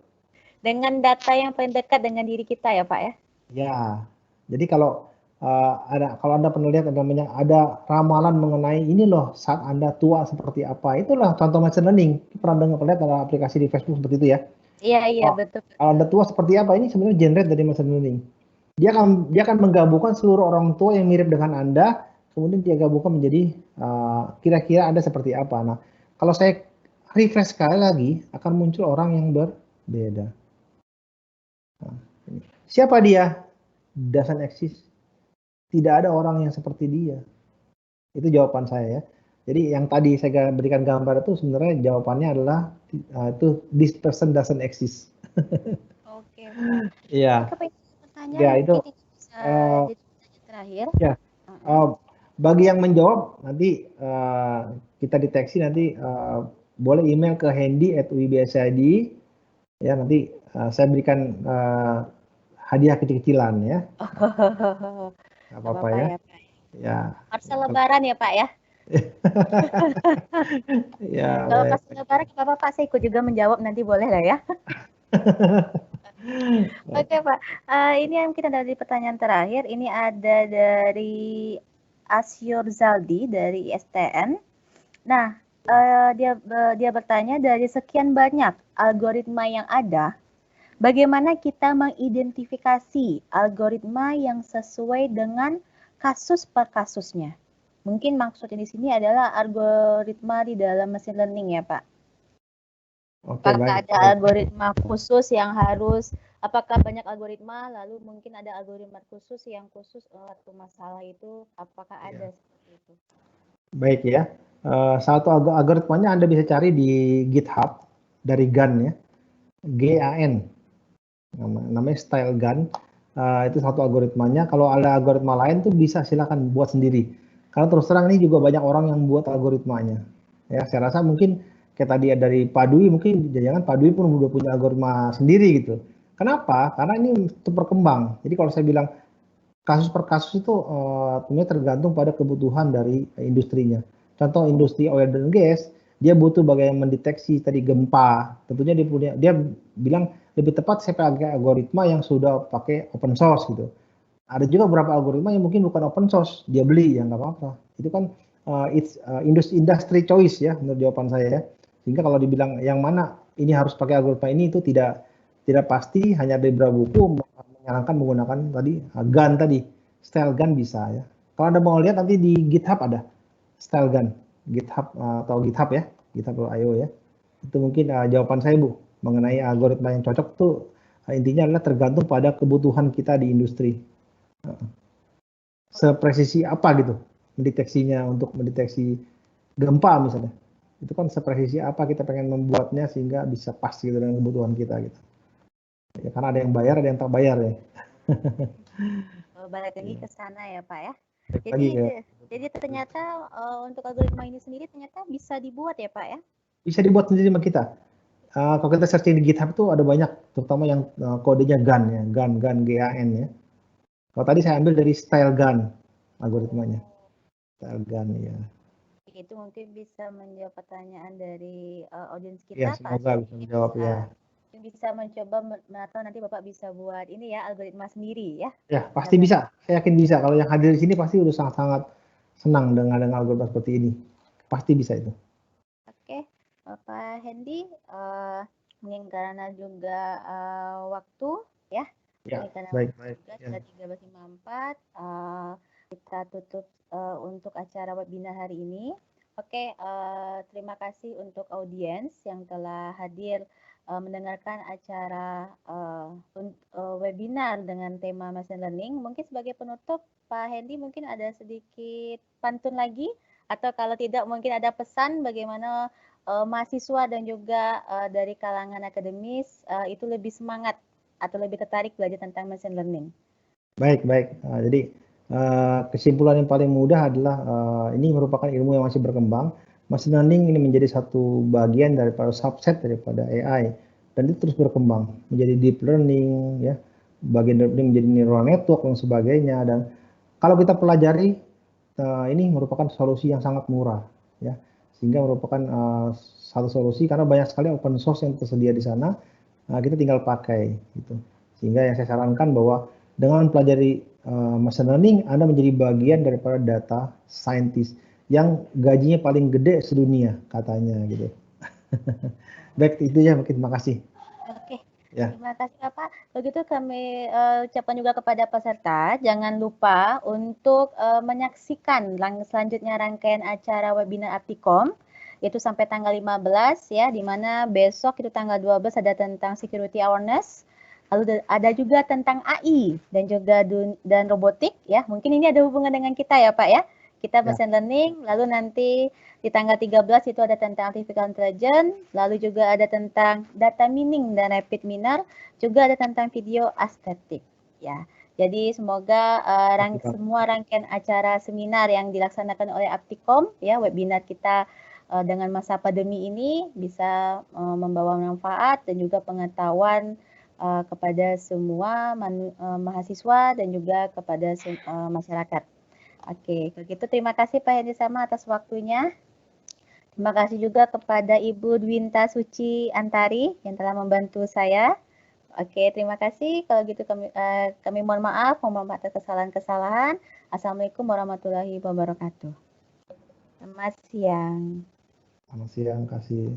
Dengan data yang paling dekat dengan diri kita ya Pak ya?
Ya, jadi kalau kalau Anda pernah lihat namanya ada ramalan mengenai ini loh saat Anda tua seperti apa, itulah contoh machine learning. Pernah lihat ada aplikasi di Facebook seperti itu ya?
Iya betul.
Kalau Anda tua seperti apa, ini sebenarnya generate dari machine learning. Dia akan menggabungkan seluruh orang tua yang mirip dengan Anda, kemudian dia gabungkan menjadi kira-kira Anda seperti apa. Nah, kalau saya refresh sekali lagi, akan muncul orang yang berbeda. Nah, siapa dia? Doesn't exist. Tidak ada orang yang seperti dia. Itu jawaban saya ya. Jadi yang tadi saya berikan gambar itu sebenarnya jawabannya adalah itu this person doesn't exist.
Oke Pak.
Iya. Ya itu
jadi terakhir.
Ya. Bagi yang menjawab nanti kita deteksi nanti boleh email ke handy@uibsid ya, nanti saya berikan hadiah kecil-kecilan ya. Gak apa-apa ya. Ya.
Masa lebaran ya Pak ya.
Ya.
Kalau pas lebaran Bapak saya ikut juga menjawab nanti boleh lah ya. Oke Pak, ini yang kita dari pertanyaan terakhir. Ini ada dari Asyur Zaldi dari ISTN. Nah, dia bertanya dari sekian banyak algoritma yang ada, bagaimana kita mengidentifikasi algoritma yang sesuai dengan kasus per kasusnya? Mungkin maksudnya di sini adalah algoritma di dalam machine learning ya Pak.
Oke,
Apakah
baik.
ada algoritma khusus yang harus, apakah banyak algoritma, lalu mungkin ada algoritma khusus yang khusus waktu masalah itu, apakah ada seperti itu?
Baik ya. Satu algoritmanya Anda bisa cari di GitHub dari GAN ya. GAN. Namanya Style GAN. Itu satu algoritmanya. Kalau ada algoritma lain tuh bisa silakan buat sendiri. Karena terus terang ini juga banyak orang yang buat algoritmanya. Ya, saya rasa mungkin kayak tadi dari Pak Dwi, mungkin jangan Pak Dwi pun udah punya algoritma sendiri gitu. Kenapa? Karena ini terus berkembang. Jadi kalau saya bilang kasus per kasus itu tentunya tergantung pada kebutuhan dari industrinya. Contoh industri oil dan gas, dia butuh bagaimana mendeteksi tadi gempa. Tentunya dia bilang lebih tepat saya pakai algoritma yang sudah pakai open source gitu. Ada juga beberapa algoritma yang mungkin bukan open source, dia beli ya nggak apa-apa. Itu kan industry choice ya menurut jawaban saya ya. Sehingga kalau dibilang yang mana ini harus pakai algoritma ini itu tidak pasti, hanya ada beberapa buku menyarankan menggunakan tadi GAN tadi, Style GAN bisa ya. Kalau Anda mau lihat nanti di GitHub ada Style GAN, GitHub atau GitHub ya, GitHub.io ya. Itu mungkin jawaban saya Bu mengenai algoritma yang cocok tuh intinya adalah tergantung pada kebutuhan kita di industri. Sepresisi apa gitu mendeteksinya untuk mendeteksi gempa misalnya. Itu kan sepresisi apa kita pengen membuatnya sehingga bisa pas gitu dengan kebutuhan kita gitu. Ya, karena ada yang bayar, ada yang tak bayar ya.
Balik lagi ke sana ya Pak ya. Jadi ternyata untuk algoritma ini sendiri ternyata bisa dibuat ya Pak ya?
Bisa dibuat sendiri sama kita. Kalau kita searching di GitHub tuh ada banyak, terutama yang kodenya GAN ya, GAN GAN ya. Kalau tadi saya ambil dari Style GAN algoritmanya. Style GAN ya.
Itu mungkin bisa menjawab pertanyaan dari audiens
Ya,
kita
semoga bisa menjawab ya.
Bisa mencoba atau nanti Bapak bisa buat ini ya algoritma sendiri ya.
Ya, pasti bisa. Saya yakin bisa. Kalau yang hadir di sini pasti udah sangat-sangat senang dengan algoritma seperti ini. Pasti bisa itu.
Oke, Bapak Hendy, mungkin karena juga waktu ya.
Ya,
Ini karena
baik.
juga sudah 13.54, kita tutup untuk acara webinar hari ini. Oke, terima kasih untuk audiens yang telah hadir mendengarkan acara webinar dengan tema machine learning. Mungkin sebagai penutup, Pak Hendy mungkin ada sedikit pantun lagi, atau kalau tidak mungkin ada pesan bagaimana mahasiswa dan juga dari kalangan akademis itu lebih semangat atau lebih tertarik belajar tentang machine learning.
Baik. Jadi kesimpulan yang paling mudah adalah ini merupakan ilmu yang masih berkembang. Machine learning ini menjadi satu bagian daripada subset daripada AI dan itu terus berkembang menjadi deep learning ya, bagian deep learning menjadi neural network dan sebagainya. Dan kalau kita pelajari ini merupakan solusi yang sangat murah ya, sehingga merupakan satu solusi karena banyak sekali open source yang tersedia di sana. Kita tinggal pakai gitu. Sehingga yang saya sarankan bahwa dengan mempelajari machine learning, Anda menjadi bagian daripada data scientist yang gajinya paling gede sedunia katanya gitu. Baik, itu ya mungkin. Terima kasih.
Oke.
Ya.
Terima kasih Bapak. Begitu kami ucapkan juga kepada peserta, jangan lupa untuk menyaksikan selanjutnya rangkaian acara webinar Aptikom, yaitu sampai tanggal 15 ya, di mana besok itu tanggal 12 ada tentang security awareness, lalu ada juga tentang AI dan juga dan robotik ya. Mungkin ini ada hubungan dengan kita ya Pak ya. Kita machine learning, lalu nanti di tanggal 13 itu ada tentang artificial intelligence, lalu juga ada tentang data mining dan rapid miner, juga ada tentang video estetik ya. Jadi semoga semua rangkaian acara seminar yang dilaksanakan oleh Aptikom ya, webinar kita dengan masa pandemi ini bisa membawa manfaat dan juga pengetahuan kepada semua mahasiswa dan juga kepada masyarakat. Oke, kalau gitu terima kasih Pak Hendy Sama atas waktunya. Terima kasih juga kepada Ibu Dwinta Suci Antari yang telah membantu saya. Oke, terima kasih. Kalau gitu kami mohon maaf atas kesalahan-kesalahan. Assalamualaikum warahmatullahi wabarakatuh. Selamat siang.
Selamat siang, kasih.